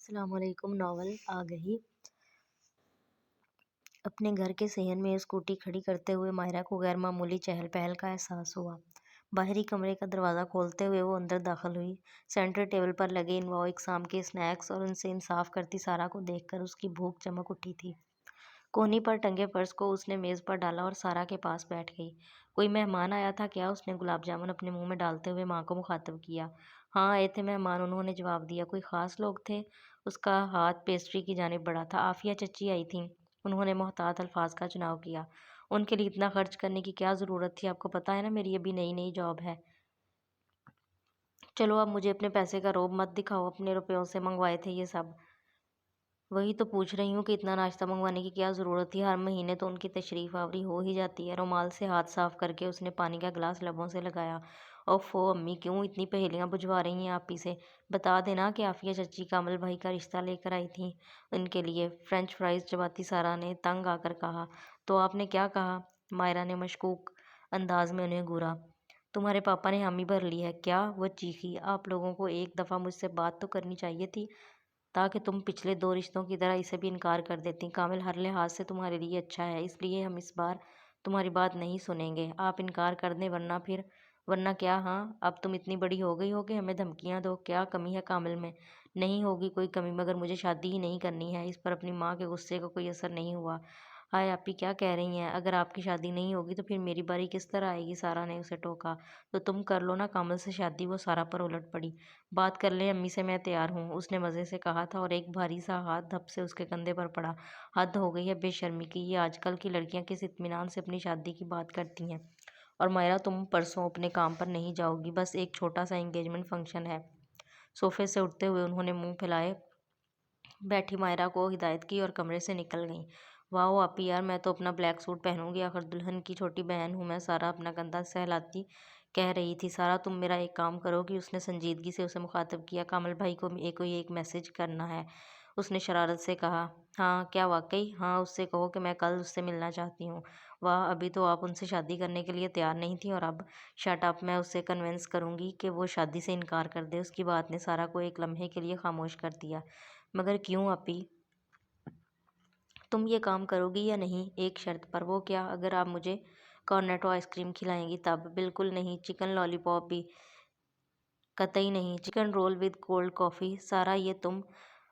السلام علیکم۔ ناول آ گئی۔ اپنے گھر کے صحن میں اسکوٹی کھڑی کرتے ہوئے ماہرہ کو غیر معمولی چہل پہل کا احساس ہوا۔ باہری کمرے کا دروازہ کھولتے ہوئے وہ اندر داخل ہوئی۔ سینٹر ٹیبل پر لگے انواع اقسام کے اسنیکس اور ان سے انصاف کرتی سارہ کو دیکھ کر اس کی بھوک چمک اٹھی تھی۔ کونی پر ٹنگے پرس کو اس نے میز پر ڈالا اور سارہ کے پاس بیٹھ گئی۔ کوئی مہمان آیا تھا کیا؟ اس نے گلاب جامن اپنے منہ میں ڈالتے ہوئے ماں کو مخاطب کیا۔ ہاں آئے تھے مہمان، انہوں نے جواب دیا۔ کوئی خاص لوگ تھے؟ اس کا ہاتھ پیسٹری کی جانب بڑھا تھا۔ عافیہ چچی آئی تھیں، انہوں نے محتاط الفاظ کا چناؤ کیا۔ ان کے لیے اتنا خرچ کرنے کی کیا ضرورت تھی؟ آپ کو پتہ ہے نا میری ابھی نئی جاب ہے۔ چلو اب مجھے اپنے پیسے کا رعب مت دکھاؤ، اپنے روپیوں سے منگوائے تھے یہ سب۔ وہی تو پوچھ رہی ہوں کہ اتنا ناشتہ منگوانے کی کیا ضرورت تھی؟ ہر مہینے تو ان کی تشریف آوری ہو ہی جاتی ہے۔ رومال سے ہاتھ صاف کر کے اس نے پانی کا گلاس لبوں سے لگایا۔ اوفو امی، کیوں اتنی پہیلیاں بجھوا رہی ہیں آپ ہی سے؟ بتا دینا کہ عافیہ چچی کامل بھائی کا رشتہ لے کر آئی تھیں ان کے لیے۔ فرینچ فرائز چباتی سارہ نے تنگ آ کر کہا۔ تو آپ نے کیا کہا؟ ماہرہ نے مشکوک انداز میں انہیں گھورا۔ تمہارے پاپا نے حامی بھر لی ہے کیا؟ وہ چیخی۔ آپ لوگوں کو ایک دفعہ مجھ سے بات تو کرنی چاہیے تھی تاکہ تم پچھلے دو رشتوں کی طرح اسے بھی انکار کر دیتی۔ کامل ہر لحاظ سے تمہارے لیے اچھا ہے، اس لیے ہم اس بار تمہاری بات نہیں سنیں گے۔ آپ انکار کر دیں ورنہ کیا؟ ہاں اب تم اتنی بڑی ہو گئی ہو کہ ہمیں دھمکیاں دو؟ کیا کمی ہے کامل میں؟ نہیں ہوگی کوئی کمی، مگر مجھے شادی ہی نہیں کرنی ہے۔ اس پر اپنی ماں کے غصے کا کوئی اثر نہیں ہوا۔ ہائے آپی کیا کہہ رہی ہیں؟ اگر آپ کی شادی نہیں ہوگی تو پھر میری باری کس طرح آئے گی؟ سارہ نے اسے ٹوکا۔ تو تم کر لو نا کامل سے شادی۔ وہ سارہ پر الٹ پڑی۔ بات کر لیں امی سے، میں تیار ہوں، اس نے مزے سے کہا تھا اور ایک بھاری سا ہاتھ دھپ سے اس کے کندھے پر پڑا۔ حد ہو گئی ہے بے شرمی کی، یہ آج کل کی لڑکیاں کس اطمینان سے اپنی شادی کی بات کرتی ہیں؟ اور ماہرہ تم پرسوں اپنے کام پر نہیں جاؤ گی؟ بس ایک چھوٹا سا انگیجمنٹ فنکشن ہے۔ صوفے سے اٹھتے ہوئے انہوں نے منہ پھیلائے بیٹھی ماہرہ کو ہدایت کی اور کمرے سے نکل گئیں۔ واؤ آپی یار، میں تو اپنا بلیک سوٹ پہنوں گی، آخر دلہن کی چھوٹی بہن ہوں میں۔ سارہ اپنا کندھا سہلاتی کہہ رہی تھی۔ سارہ تم میرا ایک کام کرو گی؟ اس نے سنجیدگی سے اسے مخاطب کیا۔ کامل بھائی کو کوئی ایک میسج کرنا ہے، اس نے شرارت سے کہا۔ ہاں کیا واقعی؟ ہاں اس سے کہو کہ میں کل اس سے ملنا چاہتی ہوں۔ واہ، ابھی تو آپ ان سے شادی کرنے کے لیے تیار نہیں تھیں اور اب؟ شٹ اپ، میں اسے کنونس کروں گی کہ وہ شادی سے انکار کر دے۔ اس کی بات نے سارہ کو ایک لمحے کے لیے خاموش کر دیا۔ مگر کیوں آپی؟ تم یہ کام کرو گی یا نہیں؟ ایک شرط پر۔ وہ کیا؟ اگر آپ مجھے کارنیٹو آئس کریم کھلائیں گی تب۔ بالکل نہیں۔ چکن لالی پاپ بھی؟ قطعی نہیں۔ Chicken roll with cold coffee? Sara یہ تم؟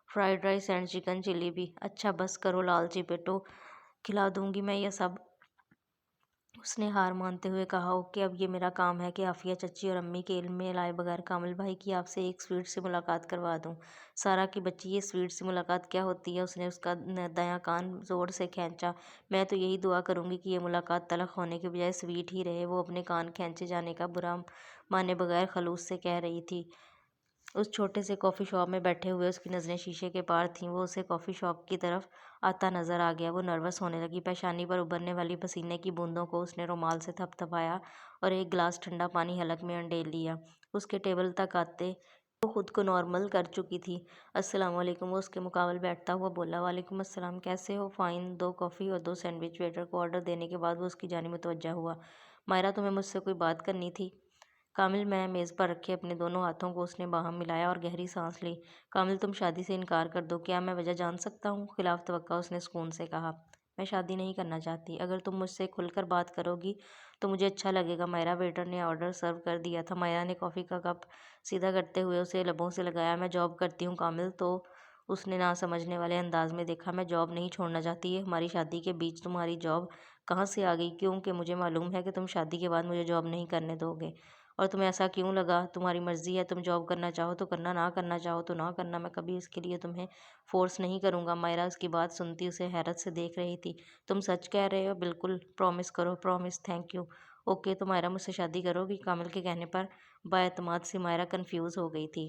Fried rice and chicken chilli بھی؟ اچھا بس کرو، لالچی پیٹو، کھلا دوں گی میں یہ سب، اس نے ہار مانتے ہوئے کہا۔ اوکے، اب یہ میرا کام ہے کہ عافیہ چچی اور امی کے علم میں لائے بغیر کامل بھائی کی آپ سے ایک سویٹ سی ملاقات کروا دوں۔ سارہ کی بچی، یہ سویٹ سی ملاقات کیا ہوتی ہے؟ اس نے اس کا دایاں کان زور سے کھینچا۔ میں تو یہی دعا کروں گی کہ یہ ملاقات تلخ ہونے کے بجائے سویٹ ہی رہے، وہ اپنے کان کھینچے جانے کا برا مانے بغیر خلوص سے کہہ رہی تھی۔ اس چھوٹے سے کافی شاپ میں بیٹھے ہوئے اس کی نظریں شیشے کے پار تھیں۔ وہ اسے کافی شاپ کی طرف آتا نظر آ گیا۔ وہ نروس ہونے لگی۔ پیشانی پر ابھرنے والی پسینے کی بوندوں کو اس نے رومال سے تھپ تھپایا اور ایک گلاس ٹھنڈا پانی حلق میں انڈیل لیا۔ اس کے ٹیبل تک آتے وہ خود کو نارمل کر چکی تھی۔ السلام علیکم، وہ اس کے مقابل بیٹھتا ہوا بولا۔ وعلیکم السلام، کیسے ہو؟ فائن، 2 کافی اور 2 سینڈوچ۔ ویٹر کو آرڈر دینے کے بعد وہ اس کی جانب متوجہ ہوا۔ ماہرہ تمہیں مجھ سے کوئی بات کرنی تھی؟ کامل، میں میز پر رکھے اپنے دونوں ہاتھوں کو اس نے باہم ملایا اور گہری سانس لی۔ کامل تم شادی سے انکار کر دو، کیا میں وجہ جان سکتا ہوں؟ خلاف توقع اس نے سکون سے کہا۔ میں شادی نہیں کرنا چاہتی۔ اگر تم مجھ سے کھل کر بات کرو گی تو مجھے اچھا لگے گا ماہرہ۔ ویٹر نے آرڈر سرو کر دیا تھا۔ ماہرہ نے کافی کا کپ سیدھا کرتے ہوئے اسے لبوں سے لگایا۔ میں جاب کرتی ہوں کامل، تو اس نے نہ سمجھنے والے انداز میں دیکھا۔ میں جاب نہیں چھوڑنا چاہتی۔ یہ ہماری شادی کے بیچ تمہاری جاب کہاں سے آ گئی؟ کیونکہ مجھے معلوم ہے کہ تم شادی کے بعد مجھے جاب نہیں کرنے دو گے۔ اور تمہیں ایسا کیوں لگا؟ تمہاری مرضی ہے، تم جاب کرنا چاہو تو کرنا، نہ کرنا چاہو تو نہ کرنا، میں کبھی اس کے لیے تمہیں فورس نہیں کروں گا۔ ماہرہ اس کی بات سنتی اسے حیرت سے دیکھ رہی تھی۔ تم سچ کہہ رہے ہو؟ بالکل، پرومس کرو۔ Promise, thank you. اوکے، تو ماہرہ مجھ سے شادی کرو گی؟ کامل کے کہنے پر بااعتماد سی ماہرہ کنفیوز ہو گئی تھی۔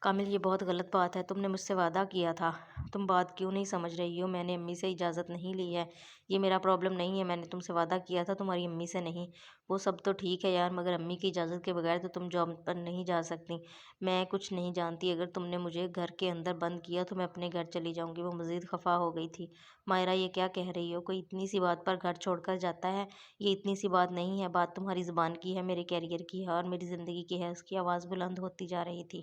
کامل، یہ بہت غلط بات ہے، تم نے مجھ سے وعدہ کیا تھا۔ تم بات کیوں نہیں سمجھ رہی ہو؟ میں نے امی سے اجازت نہیں لی ہے، یہ میرا پرابلم نہیں ہے۔ میں نے تم سے وعدہ کیا تھا، تمہاری امی سے نہیں۔ وہ سب تو ٹھیک ہے یار، مگر امی کی اجازت کے بغیر تو تم جاب پر نہیں جا سکتی۔ میں کچھ نہیں جانتی، اگر تم نے مجھے گھر کے اندر بند کیا تو میں اپنے گھر چلی جاؤں گی۔ وہ مزید خفا ہو گئی تھی۔ ماہرہ، یہ کیا کہہ رہی ہو؟ کوئی اتنی سی بات پر گھر چھوڑ کر جاتا ہے؟ یہ اتنی سی بات نہیں ہے، بات تمہاری زبان کی ہے، میرے کیریئر کی ہے اور میری زندگی کی ہے۔ اس کی آواز بلند ہوتی جا رہی تھی۔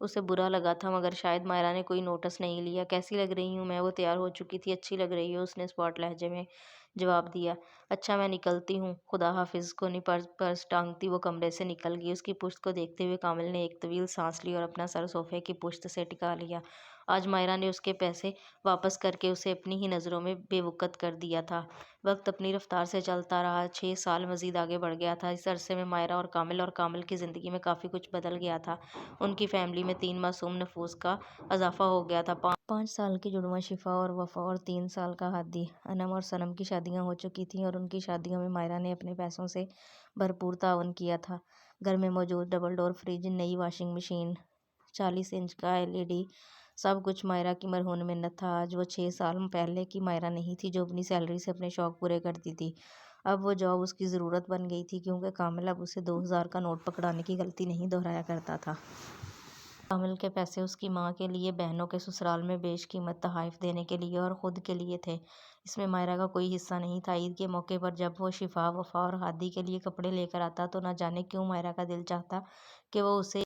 اسے برا لگا تھا مگر شاید مائرہ نے کوئی نوٹس نہیں لیا۔ کیسی لگ رہی ہوں میں؟ وہ تیار ہو چکی تھی۔ اچھی لگ رہی ہو، اس نے اسپاٹ لہجے میں جواب دیا۔ اچھا میں نکلتی ہوں، خدا حافظ۔ کونی پرس ٹانگتی وہ کمرے سے نکل گئی۔ اس کی پشت کو دیکھتے ہوئے کامل نے ایک طویل سانس لی اور اپنا سر صوفے کی پشت سے ٹکا لیا۔ آج مائرہ نے اس کے پیسے واپس کر کے اسے اپنی ہی نظروں میں بے وقت کر دیا تھا۔ وقت اپنی رفتار سے چلتا رہا۔ 6 سال مزید آگے بڑھ گیا تھا۔ اس عرصے میں مائرہ اور کامل کی زندگی میں کافی کچھ بدل گیا تھا۔ ان کی فیملی میں 3 معصوم نفوس کا اضافہ ہو گیا تھا۔ 5 سال کی جڑواں شفا اور وفا اور 3 سال کا ہادی۔ انم اور صنم کی شادیاں ہو چکی تھیں اور ان کی شادیوں میں مائرہ نے اپنے پیسوں سے بھرپور تعاون کیا تھا۔ گھر میں موجود ڈبل ڈور فریج، نئی واشنگ مشین، 40 انچ کا LED، سب کچھ مائرہ کی مرہون منت تھا۔ آج وہ 6 سال پہلے کی مائرہ نہیں تھی جو اپنی سیلری سے اپنے شوق پورے کرتی تھی۔ اب وہ جاب اس کی ضرورت بن گئی تھی کیونکہ کامل اب اسے 2000 کا نوٹ پکڑانے کی غلطی نہیں دہرایا کرتا تھا۔ کامل کے پیسے اس کی ماں کے لیے، بہنوں کے سسرال میں بیش قیمت تحائف دینے کے لیے اور خود کے لیے تھے۔ اس میں مائرہ کا کوئی حصہ نہیں تھا۔ عید کے موقع پر جب وہ شفا، وفا اور ہادی کے لیے کپڑے لے کر آتا تو نہ جانے کیوں مائرہ کا دل چاہتا کہ وہ اسے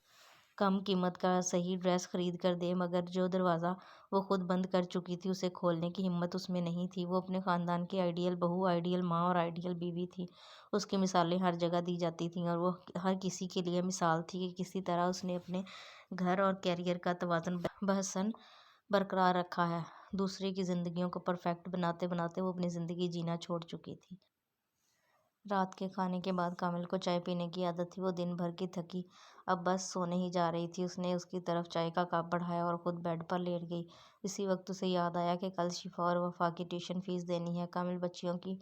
کم قیمت کا صحیح ڈریس خرید کر دے، مگر جو دروازہ وہ خود بند کر چکی تھی اسے کھولنے کی ہمت اس میں نہیں تھی۔ وہ اپنے خاندان کی آئیڈیل بہو، آئیڈیل ماں اور آئیڈیل بیوی تھی۔ اس کی مثالیں ہر جگہ دی جاتی تھیں اور وہ ہر کسی کے لیے مثال تھی کہ کسی طرح اس نے اپنے گھر اور کیریئر کا توازن بحسن برقرار رکھا ہے۔ دوسرے کی زندگیوں کو پرفیکٹ بناتے بناتے وہ اپنی زندگی جینا چھوڑ چکی تھی۔ رات کے کھانے کے بعد کامل کو چائے پینے کی عادت تھی۔ وہ دن بھر کی تھکی اب بس سونے ہی جا رہی تھی۔ اس نے اس کی طرف چائے کا کپ بڑھایا اور خود بیڈ پر لیٹ گئی۔ اسی وقت اسے یاد آیا کہ کل شفا اور وفا کی ٹیوشن فیس دینی ہے۔ کامل بچیوں کی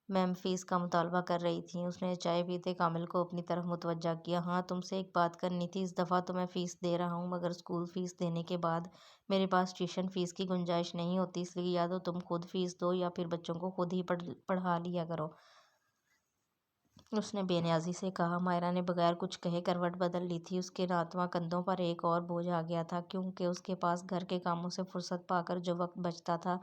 میم فیس کا مطالبہ کر رہی تھیں۔ اس نے چائے پیتے کامل کو اپنی طرف متوجہ کیا۔ ہاں تم سے ایک بات کرنی تھی۔ اس دفعہ تو میں فیس دے رہا ہوں مگر اسکول فیس دینے کے بعد میرے پاس ٹیوشن فیس کی گنجائش نہیں ہوتی، اس لیے یا تو تم خود فیس دو یا پھر بچوں کو خود ہی پڑھا لیا کرو، اس نے بے نیازی سے کہا۔ مائرہ نے بغیر کچھ کہے کروٹ بدل لی تھی۔ اس کے ناتواں کندھوں پر ایک اور بوجھ آ گیا تھا کیونکہ اس کے پاس گھر کے کاموں سے فرصت پا کر جو وقت بچتا تھا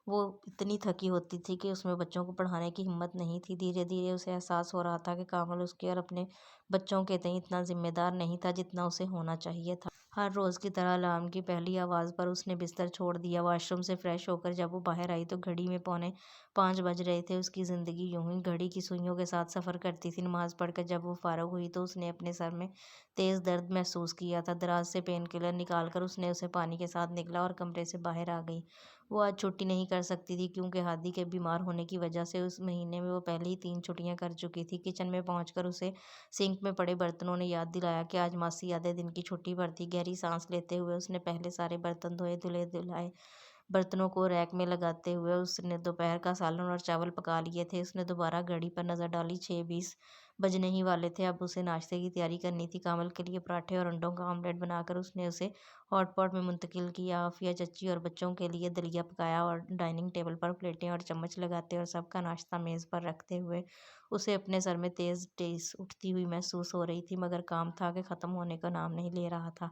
وہ اتنی تھکی ہوتی تھی کہ اس میں بچوں کو پڑھانے کی ہمت نہیں تھی۔ دھیرے دھیرے اسے احساس ہو رہا تھا کہ کامل اس کے اور اپنے بچوں کے تئیں اتنا ذمہ دار نہیں تھا جتنا اسے ہونا چاہیے تھا۔ ہر روز کی طرح الارم کی پہلی آواز پر اس نے بستر چھوڑ دیا۔ واش روم سے فریش ہو کر جب وہ باہر آئی تو گھڑی میں 4:45 بج رہے تھے۔ اس کی زندگی یوں ہی گھڑی کی سوئیوں کے ساتھ سفر کرتی تھی۔ نماز پڑھ کر جب وہ فارغ ہوئی تو اس نے اپنے سر میں تیز درد محسوس کیا تھا۔ دراز سے پین کلر نکال کر اس نے اسے پانی کے ساتھ نگلا اور کمرے سے باہر آ گئی۔ وہ آج چھٹی نہیں کر سکتی تھی کیونکہ ہادی کے بیمار ہونے کی وجہ سے اس مہینے میں وہ پہلے ہی 3 چھٹیاں کر چکی تھی۔ کچن میں پہنچ کر اسے سنک میں پڑے برتنوں نے یاد دلایا کہ آج ماسی آدھے دن کی چھٹی پر تھی۔ گہری سانس لیتے ہوئے اس نے پہلے سارے برتن دھوئے، دھلائے برتنوں کو ریک میں لگاتے ہوئے اس نے دوپہر کا سالن اور چاول پکا لیے تھے۔ اس نے دوبارہ گھڑی پر نظر ڈالی، 6:20 بجنے ہی والے تھے۔ اب اسے ناشتے کی تیاری کرنی تھی۔ کامل کے لیے پراٹھے اور انڈوں کا آملیٹ بنا کر اس نے اسے ہاٹ پاٹ میں منتقل کیا۔ عافیہ چچی اور بچوں کے لیے دلیا پکایا اور ڈائننگ ٹیبل پر پلیٹیں اور چمچ لگاتے اور سب کا ناشتہ میز پر رکھتے ہوئے اسے اپنے سر میں تیز ٹیس اٹھتی ہوئی محسوس ہو رہی تھی مگر کام تھا کہ ختم ہونے کا نام نہیں لے رہا تھا۔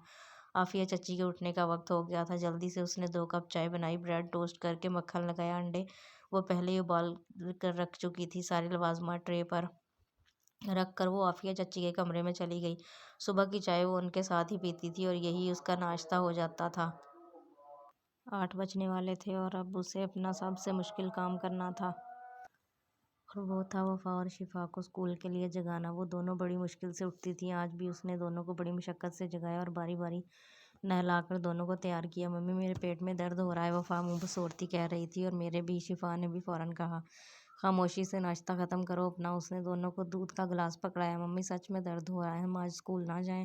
عافیہ چچی کے اٹھنے کا وقت ہو گیا تھا۔ جلدی سے اس نے 2 کپ چائے بنائی، بریڈ ٹوسٹ کر کے مکھن لگایا، انڈے وہ پہلے ہی ابال کر رکھ چکی تھی۔ سارے لوازمات ٹرے پر رکھ کر وہ عافیہ چچی کے کمرے میں چلی گئی۔ صبح کی چائے وہ ان کے ساتھ ہی پیتی تھی اور یہی اس کا ناشتہ ہو جاتا تھا۔ 8 بجنے والے تھے اور اب اسے اپنا سب سے مشکل کام کرنا تھا اور وہ تھا وفا اور شفا کو اسکول کے لیے جگانا۔ وہ دونوں بڑی مشکل سے اٹھتی تھیں۔ آج بھی اس نے دونوں کو بڑی مشقت سے جگایا اور باری باری نہلا کر دونوں کو تیار کیا۔ ممی میرے پیٹ میں درد ہو رہا ہے، وفا منہ بسورتی کہہ رہی تھی۔ اور میرے بھی، شفا نے بھی فوراً کہا۔ خاموشی سے ناشتہ ختم کرو اپنا۔ اس نے دونوں کو دودھ کا گلاس پکڑایا۔ ممی سچ میں درد ہو رہا ہے، ہم آج اسکول نہ جائیں؟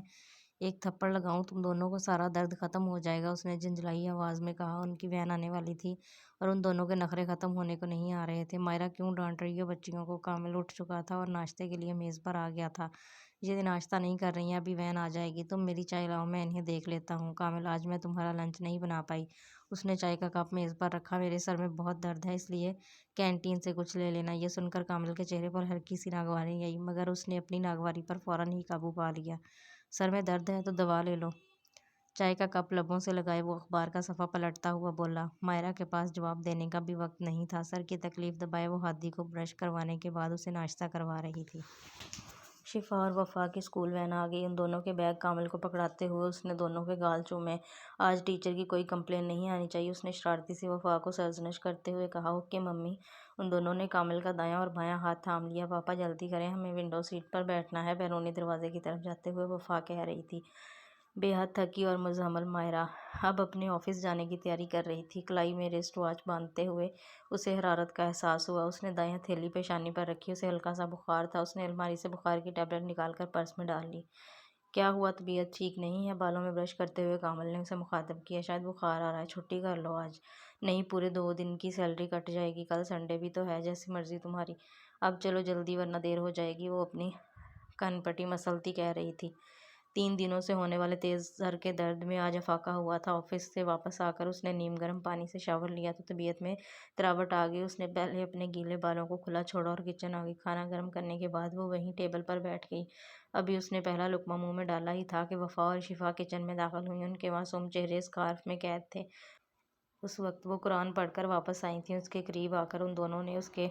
ایک تھپڑ لگاؤں تم دونوں کو، سارا درد ختم ہو جائے گا، اس نے جھنجھلائی آواز میں کہا۔ ان کی وین آنے والی تھی اور ان دونوں کے نخرے ختم ہونے کو نہیں آ رہے تھے۔ مائرہ کیوں ڈانٹ رہی ہو بچیوں کو؟ کامل اٹھ چکا تھا اور ناشتے کے لیے میز پر آ گیا تھا۔ یہ ناشتہ نہیں کر رہی ہیں، ابھی وین آ جائے گی، تم میری چائے لاؤ، میں انہیں دیکھ لیتا ہوں۔ کامل آج میں تمہارا لنچ نہیں بنا پائی۔ اس نے چائے کا کپ میز پر رکھا۔ میرے سر میں بہت درد ہے، اس لیے کینٹین سے کچھ لے لینا۔ یہ سن کر کامل کے چہرے پر ہلکی سی ناگواری آئی مگر اس نے اپنی ناگواری پر فوراً ہی قابو پا لیا۔ سر میں درد ہے تو دوا لے لو۔ چائے کا کپ لبوں سے لگائے وہ اخبار کا صفحہ پلٹتا ہوا بولا۔ مائرہ کے پاس جواب دینے کا بھی وقت نہیں تھا۔ سر کی تکلیف دبائے وہ ہادی کو برش کروانے کے بعد اسے ناشتہ کروا رہی تھی۔ شفا اور وفا کی اسکول وین آ گئی۔ ان دونوں کے بیگ کامل کو پکڑاتے ہوئے اس نے دونوں کے گال چومے۔ آج ٹیچر کی کوئی کمپلین نہیں آنی چاہیے، اس نے شرارتی سی وفا کو سرزنش کرتے ہوئے کہا۔ Okay mummy. ان دونوں نے کامل کا دایاں اور بایاں ہاتھ تھام لیا۔ پاپا جلدی کریں، ہمیں ونڈو سیٹ پر بیٹھنا ہے، بیرونی دروازے کی طرف جاتے ہوئے وفا کہہ رہی تھی۔ بے حد تھکی اور مزمل مائرہ اب اپنے آفس جانے کی تیاری کر رہی تھی۔ کلائی میں ریسٹ واچ باندھتے ہوئے اسے حرارت کا احساس ہوا۔ اس نے دائیں ہتھیلی پیشانی پر رکھی، اسے ہلکا سا بخار تھا۔ اس نے الماری سے بخار کی ٹیبلٹ نکال کر پرس میں ڈال لی۔ کیا ہوا، طبیعت ٹھیک نہیں ہے؟ بالوں میں برش کرتے ہوئے کامل نے اسے مخاطب کیا۔ شاید بخار آ رہا ہے، چھٹی کر لو آج۔ نہیں، پورے 2 دن کی سیلری کٹ جائے گی، کل سنڈے بھی تو ہے، جیسی مرضی تمہاری۔ اب چلو جلدی ورنہ دیر ہو جائے گی، وہ اپنی کن پٹی مسلتی کہہ رہی تھی۔ 3 دنوں سے ہونے والے تیز سر کے درد میں آج افاقہ ہوا تھا۔ آفس سے واپس آ کر اس نے نیم گرم پانی سے شاور لیا تو طبیعت میں تراوٹ آ گئی۔ اس نے پہلے اپنے گیلے بالوں کو کھلا چھوڑا اور کچن آ گئی۔ کھانا گرم کرنے کے بعد وہ وہیں ٹیبل پر بیٹھ گئی۔ ابھی اس نے پہلا لقمہ منہ میں ڈالا ہی تھا کہ وفا اور شفا کچن میں داخل ہوئیں۔ ان کے معصوم چہرے اسکارف میں قید تھے۔ اس وقت وہ قرآن پڑھ کر واپس آئی تھیں۔ اس کے قریب آ کر ان دونوں نے اس کے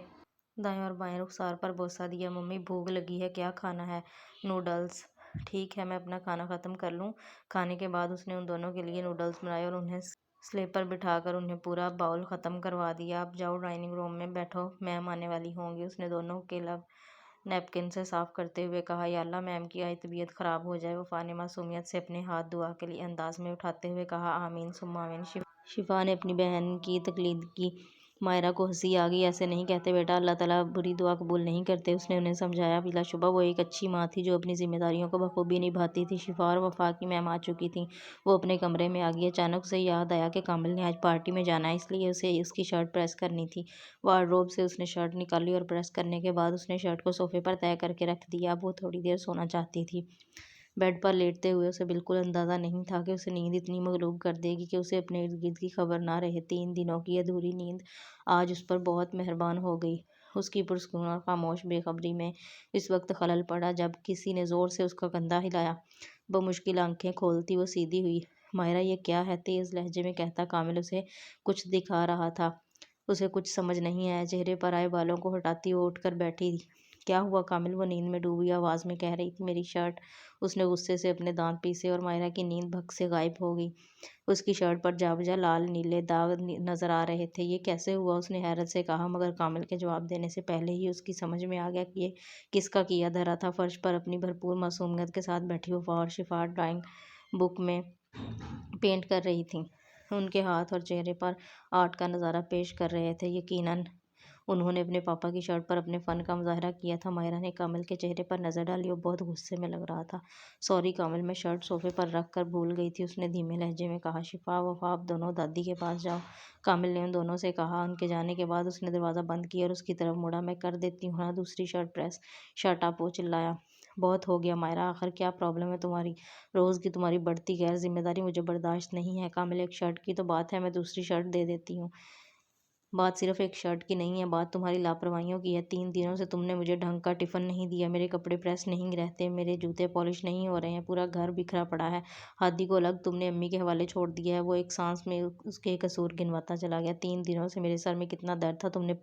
دائیں اور بائیں رخسار پر بوسہ دیا۔ ممی بھوک لگی ہے، کیا کھانا ہے؟ نوڈلز۔ ٹھیک ہے، میں اپنا کھانا ختم کر لوں۔ کھانے کے بعد اس نے ان دونوں کے لیے نوڈلز بنائے اور انہیں سلیب پر بٹھا کر انہیں پورا باؤل ختم کروا دیا۔ اب جاؤ ڈائننگ روم میں بیٹھو، میم آنے والی ہوں گی۔ اس نے دونوں کے لب نیپکن سے صاف کرتے ہوئے کہا۔ یا اللہ میم کی آج طبیعت خراب ہو جائے۔ وفا نے معصومیت سے اپنے ہاتھ دعا کے انداز میں اٹھاتے ہوئے کہا۔ آمین ثم آمین۔ شفا نے اپنی بہن کی تقلید کی۔ مائرہ کو ہنسی آ گئی۔ ایسے نہیں کہتے بیٹا، اللہ تعالیٰ بری دعا قبول نہیں کرتے۔ اس نے انہیں سمجھایا۔ بلا شبہ وہ ایک اچھی ماں تھی جو اپنی ذمہ داریوں کو بخوبی نبھاتی تھی۔ شفا اور وفا کی میم آ چکی تھیں۔ وہ اپنے کمرے میں آ گئی۔ اچانک اسے یاد آیا کہ کامل نے آج پارٹی میں جانا ہے، اس لیے اسے اس کی شرٹ پریس کرنی تھی۔ وارڈروب سے اس نے شرٹ نکالی اور پریس کرنے کے بعد اس نے شرٹ کو صوفے پر طے کر کے رکھ دیا۔ اب وہ تھوڑی دیر سونا چاہتی تھی۔ بیڈ پر لیٹتے ہوئے اسے بالکل اندازہ نہیں تھا کہ اسے نیند اتنی مغلوب کر دے گی کہ اسے اپنے ارد گرد کی خبر نہ رہے۔ 3 دنوں کی ادھوری نیند آج اس پر بہت مہربان ہو گئی۔ اس کی پرسکون اور خاموش بے خبری میں اس وقت خلل پڑا جب کسی نے زور سے اس کا کندھا ہلایا۔ بمشکل آنکھیں کھولتی وہ سیدھی ہوئی۔ مائرہ یہ کیا ہے؟ تیز لہجے میں کہتا کامل اسے کچھ دکھا رہا تھا۔ اسے کچھ سمجھ نہیں آیا۔ چہرے پر آئے بالوں کو ہٹاتی وہ اٹھ کر بیٹھی۔ کیا ہوا کامل؟ وہ نیند میں ڈوبی آواز میں کہہ رہی تھی۔ میری شرٹ۔ اس نے غصے سے اپنے دانت پیسے اور مائرہ کی نیند بھگ سے غائب ہو گئی۔ اس کی شرٹ پر جا بجا لال نیلے داغ نظر آ رہے تھے۔ یہ کیسے ہوا؟ اس نے حیرت سے کہا، مگر کامل کے جواب دینے سے پہلے ہی اس کی سمجھ میں آ گیا کہ یہ کس کا کیا دھرا تھا۔ فرش پر اپنی بھرپور معصومیت کے ساتھ بیٹھی وفا اور شفا ڈرائنگ بک میں پینٹ کر رہی تھیں۔ ان کے ہاتھ اور چہرے پر آرٹ کا نظارہ پیش کر رہے تھے۔ یقیناً انہوں نے اپنے پاپا کی شرٹ پر اپنے فن کا مظاہرہ کیا تھا۔ مائرہ نے کامل کے چہرے پر نظر ڈالی۔ وہ بہت غصے میں لگ رہا تھا۔ سوری کامل، میں شرٹ صوفے پر رکھ کر بھول گئی تھی، اس نے دھیمے لہجے میں کہا۔ شفا، وفا اب دونوں دادی کے پاس جاؤ، کامل نے ان دونوں سے کہا۔ ان کے جانے کے بعد اس نے دروازہ بند کیا اور اس کی طرف مڑا۔ میں کر دیتی ہوں نا دوسری شرٹ پریس۔ شٹ اپ، وہ چلایا۔ بہت ہو گیا مائرہ، آخر کیا پرابلم ہے تمہاری؟ روز کی تمہاری بڑھتی غیر ذمہ داری مجھے برداشت نہیں ہے۔ کامل، ایک شرٹ کی تو بات ہے، میں دوسری شرٹ دے دیتی ہوں۔ بات صرف ایک شرٹ کی نہیں ہے، بات تمہاری لاپرواہیوں کی ہے۔ 3 دنوں سے تم نے مجھے ڈھنگ کا ٹفن نہیں دیا، میرے کپڑے پریس نہیں رہتے، میرے جوتے پالش نہیں ہو رہے ہیں، پورا گھر بکھرا پڑا ہے۔ ہادی کو الگ تم نے امی کے حوالے چھوڑ دیا ہے۔ وہ ایک سانس میں اس کے قصور گنواتا چلا گیا۔ 3 دنوں سے میرے سر میں کتنا درد تھا، تم نے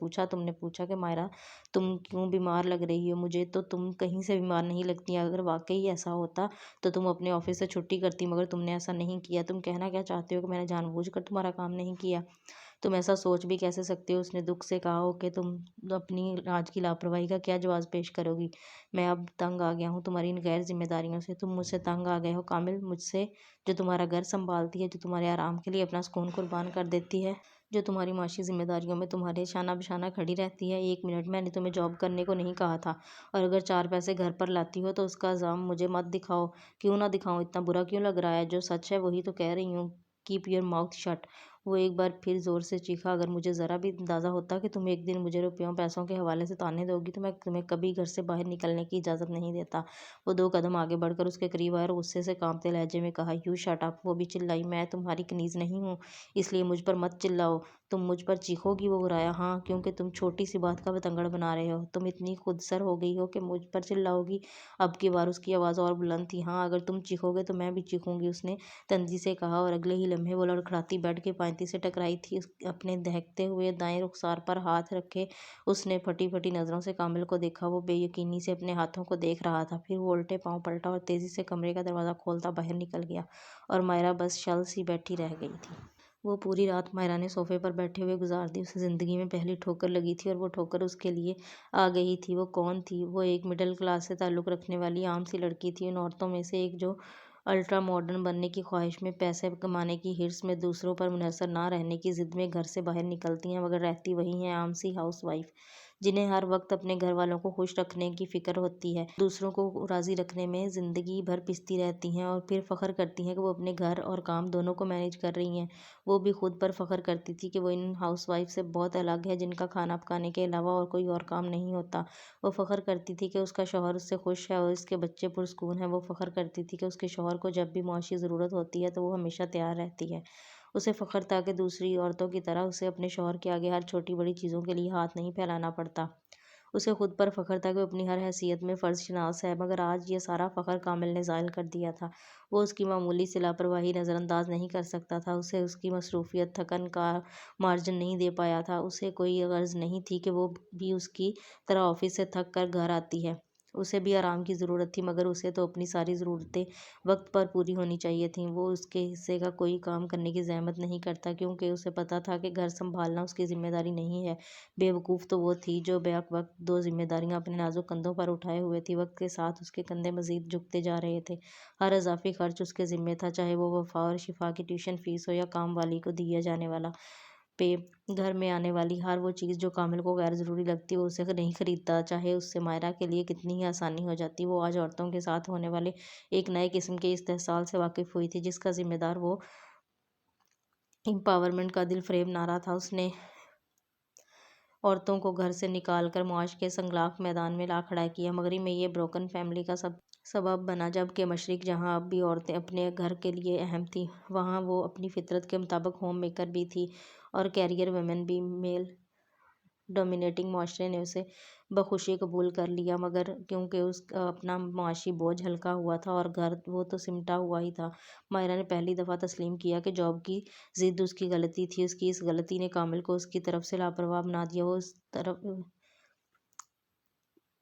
پوچھا کہ مائرہ تم کیوں بیمار لگ رہی ہو؟ مجھے تو تم کہیں سے بیمار نہیں لگتی۔ اگر واقعی ایسا ہوتا تو تم اپنے آفس سے چھٹی کرتی، مگر تم نے ایسا نہیں کیا۔ تم کہنا کیا چاہتے ہو کہ میں نے جان بوجھ کر تمہارا کام نہیں کیا؟ تم ایسا سوچ بھی کیسے سکتے ہو؟ اس نے دکھ سے کہا۔ کہ تم اپنی آج کی لاپرواہی کا کیا جواز پیش کرو گی؟ میں اب تنگ آ گیا ہوں تمہاری ان غیر ذمہ داریوں سے۔ تم مجھ سے تنگ آ گئے ہو کامل، مجھ سے جو تمہارا گھر سنبھالتی ہے، جو تمہارے آرام کے لیے اپنا سکون قربان کر دیتی ہے، جو تمہاری معاشی ذمہ داریوں میں تمہارے شانہ بشانہ کھڑی رہتی ہے۔ 1 منٹ، میں نے تمہیں جاب کرنے کو نہیں کہا تھا، اور اگر 4 پیسے گھر پر لاتی ہو تو اس کا الزام مجھے مت دکھاؤ۔ کیوں نہ دکھاؤں؟ اتنا برا کیوں لگ رہا ہے؟ جو سچ ہے وہی تو کہہ رہی ہوں۔ Keep your mouth shut. وہ ایک بار پھر زور سے چیخا۔ اگر مجھے ذرا بھی اندازہ ہوتا کہ تم ایک دن مجھے روپیوں پیسوں کے حوالے سے طعنے دو گی تو میں تمہیں کبھی گھر سے باہر نکلنے کی اجازت نہیں دیتا۔ وہ 2 قدم آگے بڑھ کر اس کے قریب آیا اور غصے سے کانپتے لہجے میں کہا۔ You shut up. وہ بھی چلائی۔ میں تمہاری کنیز نہیں ہوں، اس لیے مجھ پر مت چلاؤ۔ تم مجھ پر چیخوگی؟ وہ گرایا، ہاں، کیونکہ تم چھوٹی سی بات کا بتنگڑ بنا رہے ہو۔ تم اتنی خود سر ہو گئی ہو کہ مجھ پر چلاؤگی؟ اب کی بار اس کی آواز اور بلند تھی۔ ہاں، اگر تم چیخو گے تو میں بھی چیخوں گی، اس نے تندی سے کہا، اور اگلے ہی لمحے وہ لڑکھڑاتی بیڈ کے پائنتی سے ٹکرائی تھی۔ اپنے دہکتے ہوئے دائیں رخسار پر ہاتھ رکھے اس نے پھٹی پھٹی نظروں سے کامل کو دیکھا۔ وہ بے یقینی سے اپنے ہاتھوں کو دیکھ رہا تھا۔ پھر وہ الٹے پاؤں پلٹا اور تیزی سے کمرے کا دروازہ کھولتا باہر نکل گیا، اور مائرا بس شل سی بیٹھی رہ گئی تھی۔ وہ پوری رات مائرا نے صوفے پر بیٹھے ہوئے گزار دی۔ اسے زندگی میں پہلی ٹھوکر لگی تھی، اور وہ ٹھوکر اس کے لیے آ گئی تھی۔ وہ کون تھی؟ وہ ایک مڈل کلاس سے تعلق رکھنے والی عام سی لڑکی تھی، ان عورتوں میں سے ایک جو الٹرا ماڈرن بننے کی خواہش میں، پیسے کمانے کی ہرس میں، دوسروں پر منحصر نہ رہنے کی ضد میں گھر سے باہر نکلتی ہیں، مگر رہتی وہی ہیں، عام سی ہاؤس وائف، جنہیں ہر وقت اپنے گھر والوں کو خوش رکھنے کی فکر ہوتی ہے، دوسروں کو راضی رکھنے میں زندگی بھر پستی رہتی ہیں، اور پھر فخر کرتی ہیں کہ وہ اپنے گھر اور کام دونوں کو مینیج کر رہی ہیں۔ وہ بھی خود پر فخر کرتی تھی کہ وہ ان ہاؤس وائف سے بہت الگ ہے، جن کا کھانا پکانے کے علاوہ اور کوئی اور کام نہیں ہوتا۔ وہ فخر کرتی تھی کہ اس کا شوہر اس سے خوش ہے اور اس کے بچے پرسکون ہیں۔ وہ فخر کرتی تھی کہ اس کے شوہر کو جب بھی معاشی ضرورت ہوتی ہے تو وہ ہمیشہ تیار رہتی ہے۔ اسے فخر تھا کہ دوسری عورتوں کی طرح اسے اپنے شوہر کے آگے ہر چھوٹی بڑی چیزوں کے لیے ہاتھ نہیں پھیلانا پڑتا۔ اسے خود پر فخر تھا کہ وہ اپنی ہر حیثیت میں فرض شناس ہے، مگر آج یہ سارا فخر کامل نے زائل کر دیا تھا۔ وہ اس کی معمولی سی لاپرواہی نظر انداز نہیں کر سکتا تھا۔ اسے اس کی مصروفیت تھکن کا مارجن نہیں دے پایا تھا۔ اسے کوئی غرض نہیں تھی کہ وہ بھی اس کی طرح آفس سے تھک کر گھر آتی ہے۔ اسے بھی آرام کی ضرورت تھی، مگر اسے تو اپنی ساری ضرورتیں وقت پر پوری ہونی چاہیے تھیں۔ وہ اس کے حصے کا کوئی کام کرنے کی زحمت نہیں کرتا، کیونکہ اسے پتہ تھا کہ گھر سنبھالنا اس کی ذمہ داری نہیں ہے۔ بے وقوف تو وہ تھی جو بیک وقت دو ذمہ داریاں اپنے نازک کندھوں پر اٹھائے ہوئے تھی۔ وقت کے ساتھ اس کے کندھے مزید جھکتے جا رہے تھے۔ ہر اضافی خرچ اس کے ذمہ تھا، چاہے وہ وفا اور شفا کی ٹیوشن فیس ہو یا کام والی کو دیا جانے والا پے۔ گھر میں آنے والی ہر وہ چیز جو کامل کو غیر ضروری لگتی وہ اسے نہیں خریدتا، چاہے اس سے مائرا کے لیے کتنی ہی آسانی ہو جاتی۔ وہ آج عورتوں کے ساتھ ہونے والے ایک نئے قسم کے استحصال سے واقف ہوئی تھی، جس کا ذمہ دار وہ امپاورمنٹ کا دل فریب نعرہ تھا۔ اس نے عورتوں کو گھر سے نکال کر معاش کے سنگلاخ میدان میں لا کھڑا کیا۔ مغرب میں یہ بروکن فیملی کا سبب بنا، جبکہ مشرق، جہاں اب بھی عورتیں اپنے گھر کے لیے اہم تھیں، وہاں وہ اپنی فطرت کے مطابق ہوم میکر بھی تھی اور کیریئر ویمن بھی۔ میل ڈومینیٹنگ معاشرے نے اسے بخوشی قبول کر لیا، مگر کیونکہ اس کا اپنا معاشی بوجھ ہلکا ہوا تھا اور گھر وہ تو سمٹا ہوا ہی تھا۔ مائرا نے پہلی دفعہ تسلیم کیا کہ جاب کی ضد اس کی غلطی تھی۔ اس کی اس غلطی نے کامل کو اس کی طرف سے لاپرواہ بنا دیا۔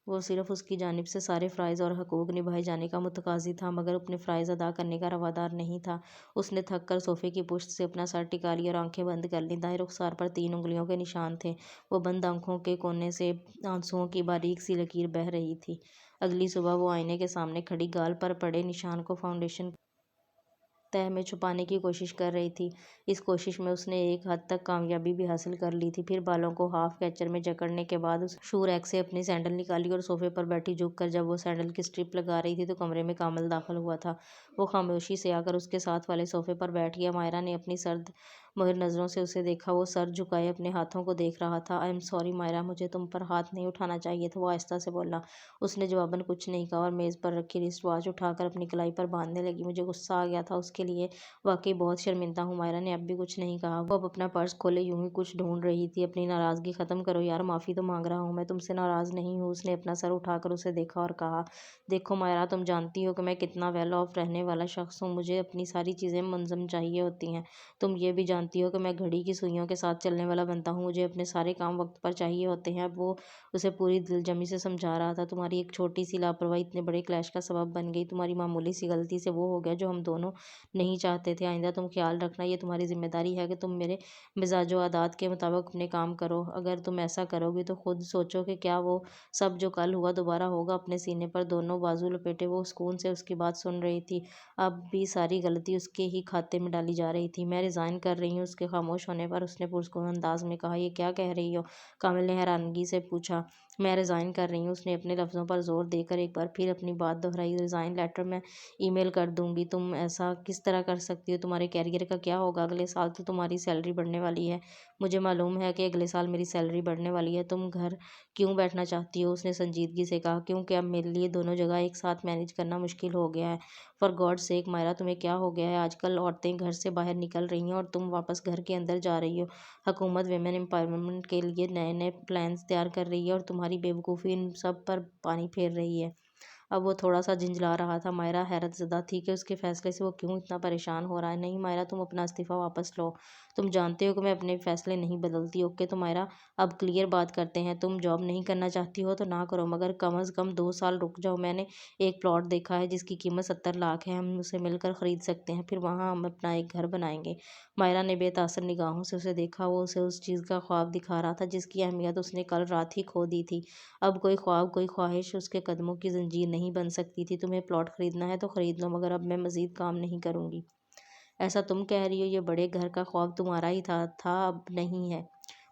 وہ صرف اس کی جانب سے سارے فرائض اور حقوق نبھائے جانے کا متقاضی تھا، مگر اپنے فرائض ادا کرنے کا روادار نہیں تھا۔ اس نے تھک کر صوفے کی پشت سے اپنا سر ٹکا لیا اور آنکھیں بند کر لیں۔ دائیں رخسار پر 3 انگلیوں کے نشان تھے۔ وہ بند آنکھوں کے کونے سے آنسوؤں کی باریک سی لکیر بہہ رہی تھی۔ اگلی صبح وہ آئینے کے سامنے کھڑی گال پر پڑے نشان کو فاؤنڈیشن تہہ میں چھپانے کی کوشش کر رہی تھی۔ اس کوشش میں اس نے ایک حد تک کامیابی بھی حاصل کر لی تھی۔ پھر بالوں کو ہاف کیچر میں جکڑنے کے بعد اس شو ریک سے اپنی سینڈل نکالی اور صوفے پر بیٹھی جھک کر جب وہ سینڈل کی اسٹرپ لگا رہی تھی تو کمرے میں کامل داخل ہوا تھا۔ وہ خاموشی سے آ کر اس کے ساتھ والے صوفے پر بیٹھ گیا۔ مائرا نے اپنی سرد مہر نظروں سے اسے دیکھا۔ وہ سر جھکائے اپنے ہاتھوں کو دیکھ رہا تھا۔ "آئی ایم سوری مائرا، مجھے تم پر ہاتھ نہیں اٹھانا چاہیے تھا"، وہ آہستہ سے بولا۔ اس نے جواباً کچھ نہیں کہا اور میز پر رکھی رسٹ واچ اٹھا کر اپنی کلائی پر باندھنے لگی۔ "مجھے غصہ آ گیا تھا اس کے لیے، واقعی بہت شرمندہ ہوں"۔ مائرا نے اب بھی کچھ نہیں کہا۔ وہ اب اپنا پرس کھولے یوں ہی کچھ ڈھونڈ رہی تھی۔ "اپنی ناراضگی ختم کرو یار، معافی تو مانگ رہا ہوں، میں تم سے ناراض نہیں ہوں"۔ اس نے اپنا سر اٹھا کر اسے دیکھا اور کہا، "دیکھو مائرا، تم جانتی ہو کہ میں کتنا ویل آف رہنے والا شخص ہوں۔ مجھے اپنی ساری چیزیں منظم چاہیے ہوتی ہیں۔ تم یہ بھی جانتی ہو کہ میں گھڑی کی سوئیوں کے ساتھ چلنے والا بندہ ہوں۔ مجھے اپنے سارے کام وقت پر چاہیے ہوتے ہیں"۔ اب وہ اسے پوری دلجمی سے سمجھا رہا تھا، "تمہاری ایک چھوٹی سی لاپرواہی اتنے بڑے کلیش کا سبب بن گئی۔ تمہاری معمولی سی غلطی سے وہ ہو گیا جو ہم دونوں نہیں چاہتے تھے۔ آئندہ تم خیال رکھنا، یہ تمہاری ذمہ داری ہے کہ تم میرے مزاج و عادات کے مطابق اپنے کام کرو۔ اگر تم ایسا کرو گی تو خود سوچو کہ کیا وہ سب جو کل ہوا دوبارہ ہوگا"۔ اپنے سینے پر دونوں بازو لپیٹے وہ سکون سے اس کی بات سن رہی تھی۔ اب بھی ساری غلطی اس کے ہی کھاتے میں ڈالی جا رہی تھی۔ "میں ریزائن کر رہی ہوں"۔ اس کے خاموش ہونے پر اس نے پرسکون انداز میں کہا۔ "یہ کیا کہہ رہی ہو"؟ کامل نے حیرانگی سے پوچھا۔ میں ریزائن کر رہی ہوں۔ اس نے اپنے لفظوں پر زور دے کر ایک بار پھر اپنی بات دہرائی۔ ریزائن لیٹر میں ای میل کر دوں گی۔ تم ایسا کس طرح کر سکتی ہو؟ تمہارے کیریئر کا کیا ہوگا؟ اگلے سال تو تمہاری سیلری بڑھنے والی ہے۔ مجھے معلوم ہے کہ اگلے سال میری سیلری بڑھنے والی ہے۔ تم گھر کیوں بیٹھنا چاہتی ہو؟ اس نے سنجیدگی سے کہا، کیونکہ اب میرے لیے دونوں جگہ ایک ساتھ مینیج کرنا مشکل ہو گیا ہے۔ فار گاڈ سیک مائرا، تمہیں کیا ہو گیا ہے؟ آج کل عورتیں گھر سے باہر نکل رہی ہیں اور تم واپس گھر کے اندر جا رہی ہو۔ حکومت ویمن امپاورمنٹ کے لیے نئے نئے پلانز تیار کر رہی ہے اور تمہاری بے وقوفی ان سب پر پانی پھیر رہی ہے۔ اب وہ تھوڑا سا جھنجھلا رہا تھا۔ مائرا حیرت زدہ تھی کہ اس کے فیصلے سے وہ کیوں اتنا پریشان ہو رہا ہے۔ نہیں مائرا، تم اپنا استعفیٰ واپس لو۔ تم جانتے ہو کہ میں اپنے فیصلے نہیں بدلتی۔ اوکے تو مائرا، اب کلیئر بات کرتے ہیں۔ تم جاب نہیں کرنا چاہتی ہو تو نہ کرو، مگر کم از کم 2 سال رک جاؤ۔ میں نے ایک پلاٹ دیکھا ہے جس کی قیمت 70 لاکھ ہے۔ ہم اسے مل کر خرید سکتے ہیں، پھر وہاں ہم اپنا ایک گھر بنائیں گے۔ مائرا نے بے تاثر نگاہوں سے اسے دیکھا۔ وہ اسے اس چیز کا خواب دکھا رہا تھا جس کی اہمیت اس نے کل رات ہی کھو دی تھی۔ اب کوئی خواب، کوئی خواہش اس کے قدموں کی زنجیر نہیں بن سکتی تھی۔ تمہیں پلاٹ خریدنا ہے تو خرید لو، مگر اب میں مزید کام نہیں کروں گی۔ ایسا تم کہہ رہی ہو؟ یہ بڑے گھر کا خواب تمہارا ہی تھا، اب نہیں ہے۔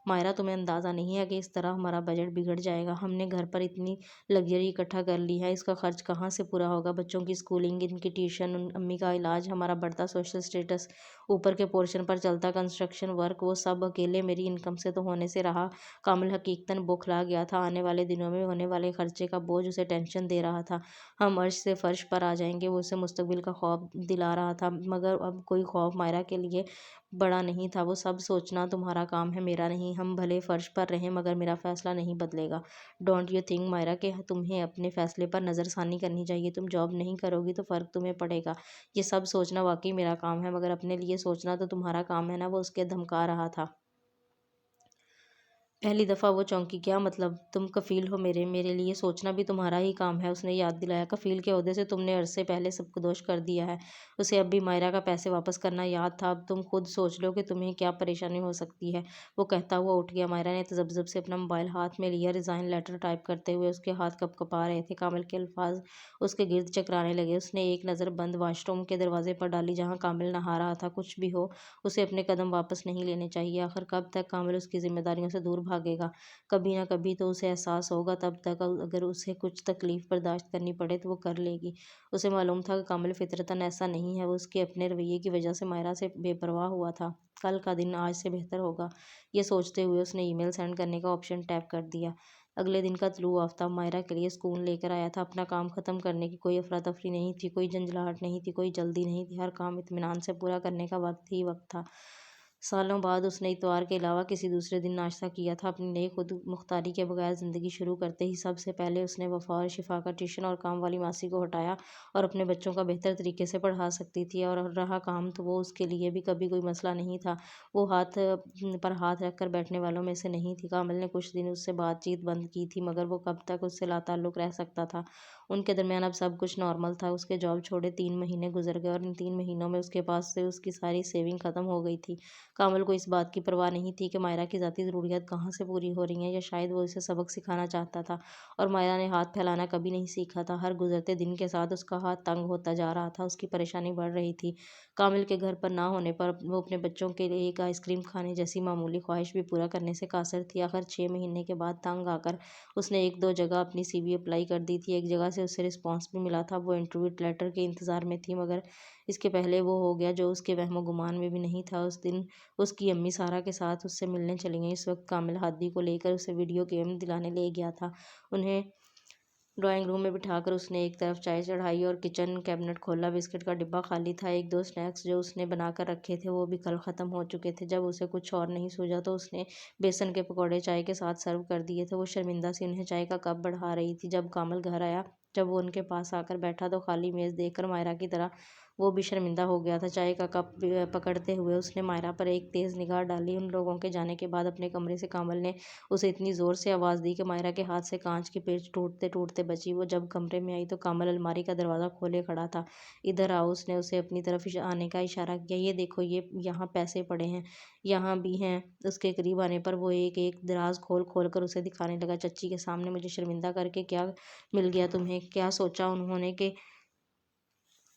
مائرا، تمہیں اندازہ نہیں ہے کہ اس طرح ہمارا بجٹ بگڑ جائے گا۔ ہم نے گھر پر اتنی لگژری اکٹھا کر لی ہے، اس کا خرچ کہاں سے پورا ہوگا؟ بچوں کی اسکولنگ، ان کی ٹیوشن، امی کا علاج، ہمارا بڑھتا سوشل اسٹیٹس، اوپر کے پورشن پر چلتا کنسٹرکشن ورک، وہ سب اکیلے میری انکم سے تو ہونے سے رہا۔ کامل حقیقتاً بوکھلا گیا تھا۔ آنے والے دنوں میں ہونے والے خرچے کا بوجھ اسے ٹینشن دے رہا تھا۔ ہم عرش سے فرش پر آ جائیں گے، وہ اسے مستقبل کا خوف دلا رہا تھا۔ مگر اب کوئی خوف مائرا کے لیے بڑا نہیں تھا۔ وہ سب سوچنا تمہارا کام ہے، میرا نہیں۔ ہم بھلے فرش پر رہیں مگر میرا فیصلہ نہیں بدلے گا۔ ڈونٹ یو تھنک مائرا کہ تمہیں اپنے فیصلے پر نظر ثانی کرنی چاہیے؟ تم جاب نہیں کرو گی تو فرق تمہیں پڑے گا۔ یہ سب سوچنا واقعی میرا کام ہے، مگر اپنے لیے سوچنا تو تمہارا کام ہے نا؟ وہ اس کے دھمکا رہا تھا۔ پہلی دفعہ وہ چونکی۔ کیا مطلب؟ تم کفیل ہو میرے لیے سوچنا بھی تمہارا ہی کام ہے، اس نے یاد دلایا۔ کفیل کے عہدے سے تم نے عرصے پہلے سبکدوش کر دیا ہے۔ اسے اب بھی مائرا کا پیسے واپس کرنا یاد تھا۔ اب تم خود سوچ لو کہ تمہیں کیا پریشانی ہو سکتی ہے۔ وہ کہتا ہوا اٹھ گیا۔ مائرا نے تذبذب سے اپنا موبائل ہاتھ میں لیا۔ ریزائن لیٹر ٹائپ کرتے ہوئے اس کے ہاتھ کپ کپا رہے تھے۔ کامل کے الفاظ اس کے گرد چکرانے لگے۔ اس نے ایک نظر بند واش روم کے دروازے پر ڈالی جہاں کامل نہا رہا تھا۔ کچھ بھی ہو، اسے اپنے قدم واپس نہیں لینے چاہیے۔ آخر کب تک کامل اس کی ذمہ داریوں سے دور بھاگے گا؟ کبھی نہ کبھی تو اسے احساس ہوگا، تب تک اگر اسے کچھ تکلیف برداشت کرنی پڑے تو وہ کر لے گی۔ اسے معلوم تھا کہ کامل فطرتاً ایسا نہیں ہے۔ وہ اس کے اپنے رویے کی وجہ سے مائرا سے بے پرواہ ہوا تھا۔ کل کا دن آج سے بہتر ہوگا، یہ سوچتے ہوئے اس نے ای میل سینڈ کرنے کا آپشن ٹیپ کر دیا۔ اگلے دن کا طلوع آفتاب مائرا کے لیے سکون لے کر آیا تھا۔ اپنا کام ختم کرنے کی کوئی افراتفری نہیں تھی، کوئی جھنجھلاہٹ نہیں تھی، کوئی جلدی نہیں تھی۔ ہر کام اطمینان سے پورا کرنے کا وقت ہی وقت تھا۔ سالوں بعد اس نے اتوار کے علاوہ کسی دوسرے دن ناشتہ کیا تھا۔ اپنی نئی خود مختاری کے بغیر زندگی شروع کرتے ہی سب سے پہلے اس نے وفا اور شفا کا ٹیوشن اور کام والی ماسی کو ہٹایا اور اپنے بچوں کا بہتر طریقے سے پڑھا سکتی تھی۔ اور رہا کام تو وہ اس کے لیے بھی کبھی کوئی مسئلہ نہیں تھا۔ وہ ہاتھ پر ہاتھ رکھ کر بیٹھنے والوں میں سے نہیں تھی۔ کامل نے کچھ دن اس سے بات چیت بند کی تھی، مگر وہ کب تک اس سے لاتعلق رہ سکتا تھا؟ ان کے درمیان اب سب کچھ نارمل تھا۔ اس کے جاب چھوڑے 3 مہینے گزر گئے اور ان 3 مہینوں میں اس کے پاس سے اس کی ساری سیونگ ختم ہو گئی تھی۔ کامل کو اس بات کی پرواہ نہیں تھی کہ مائرا کی ذاتی ضروریات کہاں سے پوری ہو رہی ہیں، یا شاید وہ اسے سبق سکھانا چاہتا تھا اور مائرا نے ہاتھ پھیلانا کبھی نہیں سیکھا تھا۔ ہر گزرتے دن کے ساتھ اس کا ہاتھ تنگ ہوتا جا رہا تھا، اس کی پریشانی بڑھ رہی تھی۔ کامل کے گھر پر نہ ہونے پر وہ اپنے بچوں کے لیے ایک آئس کریم کھانے جیسی معمولی خواہش بھی پورا کرنے سے قاصر تھی۔ آخر 6 مہینے کے بعد تنگ آ کر اس نے 1-2 جگہ اپنی سی وی اپلائی کر دی تھی۔ ایک جگہ سے اسے رسپانس بھی ملا تھا۔ وہ انٹرویو لیٹر کے انتظار میں تھی، مگر اس کے پہلے وہ ہو گیا جو اس کے وہم و گمان میں بھی نہیں تھا۔ اس دن اس کی امی سارا کے ساتھ اس سے ملنے چلی گئیں۔ اس وقت کامل ہادی کو لے کر اسے ویڈیو گیم دلانے لے گیا تھا۔ انہیں ڈرائنگ روم میں بٹھا کر اس نے ایک طرف چائے چڑھائی اور کچن کیبنٹ کھولا۔ بسکٹ کا ڈبہ خالی تھا۔ 1-2 سنیکس جو اس نے بنا کر رکھے تھے وہ بھی کل ختم ہو چکے تھے۔ جب اسے کچھ اور نہیں سوجا تو اس نے بیسن کے پکوڑے چائے کے ساتھ سرو کر دیے تھے۔ وہ شرمندہ سی انہیں چائے کا کپ بڑھا رہی تھی۔ جب کامل گھر آیا، جب وہ ان کے پاس آ کر بیٹھا تو خالی میز دیکھ کر مائرا کی طرح وہ بھی شرمندہ ہو گیا تھا۔ چائے کا کپ پکڑتے ہوئے اس نے مائرا پر ایک تیز نگاہ ڈالی۔ ان لوگوں کے جانے کے بعد اپنے کمرے سے کامل نے اسے اتنی زور سے آواز دی کہ مائرا کے ہاتھ سے کانچ کی پیچ ٹوٹتے ٹوٹتے بچی۔ وہ جب کمرے میں آئی تو کامل الماری کا دروازہ کھولے کھڑا تھا۔ ادھر آؤ، اس نے اسے اپنی طرف آنے کا اشارہ کیا۔ یہ دیکھو، یہ یہاں پیسے پڑے ہیں، یہاں بھی ہیں۔ اس کے قریب آنے پر وہ ایک ایک دراز کھول کھول کر اسے دکھانے لگا۔ چچی کے سامنے مجھے شرمندہ کر کے کیا مل گیا تمہیں؟ کیا سوچا انہوں نے کہ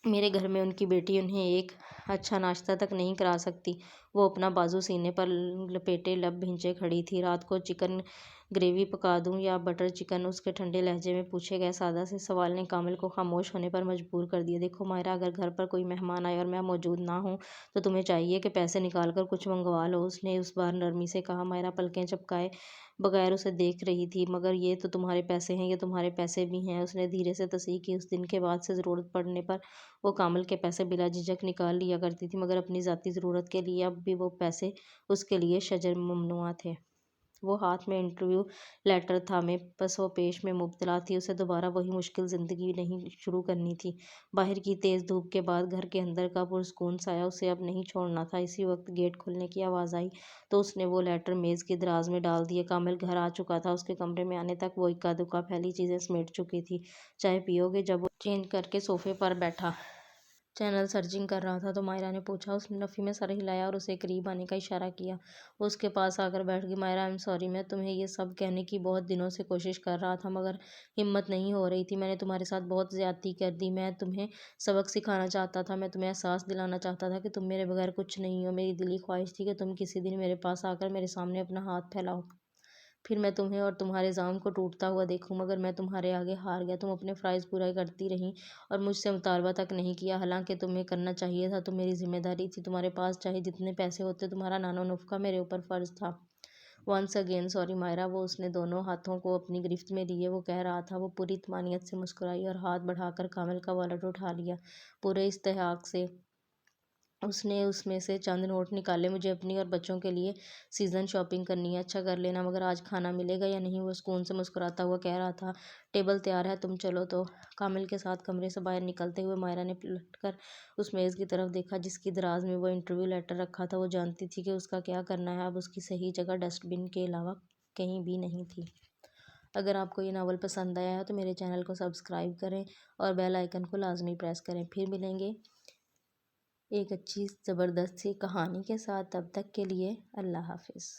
میرے گھر میں ان کی بیٹی انہیں ایک اچھا ناشتہ تک نہیں کرا سکتی؟ وہ اپنا بازو سینے پر لپیٹے لب بھینچے کھڑی تھی۔ رات کو چکن گریوی پکا دوں یا بٹر چکن، اس کے ٹھنڈے لہجے میں پوچھے گئے سادہ سے سوال نے کامل کو خاموش ہونے پر مجبور کر دیا۔ دیکھو ماہرہ، اگر گھر پر کوئی مہمان آئے اور میں موجود نہ ہوں تو تمہیں چاہیے کہ پیسے نکال کر کچھ منگوا لو، اس نے اس بار نرمی سے کہا۔ ماہرہ پلکیں جھپکائے بغیر اسے دیکھ رہی تھی۔ مگر یہ تو تمہارے پیسے ہیں، یہ تمہارے پیسے بھی ہیں، اس نے دھیرے سے تصحیح کی۔ اس دن کے بعد سے ضرورت پڑنے پر وہ کامل کے پیسے بلا جھجک نکال لیا کرتی تھی، مگر اپنی ذاتی ضرورت کے لیے اب بھی وہ پیسے اس کے لیے شجر ممنوع تھے۔ وہ ہاتھ میں انٹرویو لیٹر تھامے پس و پیش میں مبتلا تھی۔ اسے دوبارہ وہی مشکل زندگی نہیں شروع کرنی تھی۔ باہر کی تیز دھوپ کے بعد گھر کے اندر کا پرسکون سایہ اسے اب نہیں چھوڑنا تھا۔ اسی وقت گیٹ کھلنے کی آواز آئی تو اس نے وہ لیٹر میز کی دراز میں ڈال دیے۔ کامل گھر آ چکا تھا۔ اس کے کمرے میں آنے تک وہ اکا دکا پھیلی چیزیں سمیٹ چکی تھی۔ چائے پیو گے؟ جب وہ چینج کر کے صوفے پر بیٹھا چینل سرچنگ کر رہا تھا تو ماہرہ نے پوچھا۔ اس نے نفی میں سر ہلایا اور اسے قریب آنے کا اشارہ کیا۔ وہ اس کے پاس آ کر بیٹھ گئی۔ ماہرہ، آئی ایم سوری، میں تمہیں یہ سب کہنے کی بہت دنوں سے کوشش کر رہا تھا مگر ہمت نہیں ہو رہی تھی۔ میں نے تمہارے ساتھ بہت زیادتی کر دی۔ میں تمہیں سبق سکھانا چاہتا تھا، میں تمہیں احساس دلانا چاہتا تھا کہ تم میرے بغیر کچھ نہیں ہو۔ میری دلی خواہش تھی کہ تم کسی دن میرے پاس آ کر میرے سامنے اپنا ہاتھ پھیلاؤ۔ پھر میں تمہیں اور تمہارے زعم کو ٹوٹتا ہوا دیکھوں، مگر میں تمہارے آگے ہار گیا۔ تم اپنے فرائض پورے کرتی رہیں اور مجھ سے مطالبہ تک نہیں کیا، حالانکہ تمہیں کرنا چاہیے تھا۔ تم میری ذمہ داری تھی۔ تمہارے پاس چاہے جتنے پیسے ہوتے، تمہارا نان و نفقہ میرے اوپر فرض تھا۔ Once again sorry Mahira. وہ اس نے دونوں ہاتھوں کو اپنی گرفت میں لیے وہ کہہ رہا تھا۔ وہ پوری طمانینت سے مسکرائی اور ہاتھ بڑھا کر کامل کا والیٹ اٹھا لیا۔ پورے استحقاق سے اس نے اس میں سے چند نوٹ نکالے۔ مجھے اپنی اور بچوں کے لیے سیزن شاپنگ کرنی ہے۔ اچھا کر لینا، مگر آج کھانا ملے گا یا نہیں؟ وہ سکون سے مسکراتا ہوا کہہ رہا تھا۔ ٹیبل تیار ہے، تم چلو تو۔ کامل کے ساتھ کمرے سے باہر نکلتے ہوئے ماہرہ نے پلٹ کر اس میز کی طرف دیکھا جس کی دراز میں وہ انٹرویو لیٹر رکھا تھا۔ وہ جانتی تھی کہ اس کا کیا کرنا ہے۔ اب اس کی صحیح جگہ ڈسٹ بن کے علاوہ کہیں بھی نہیں تھی۔ اگر آپ کو یہ ناول پسند آیا ہے تو میرے چینل کو سبسکرائب کریں اور بیل آئیکن کو لازمی پریس کریں۔ پھر ملیں گے ایک اچھی زبردست سی کہانی کے ساتھ۔ تب تک کے لیے اللہ حافظ۔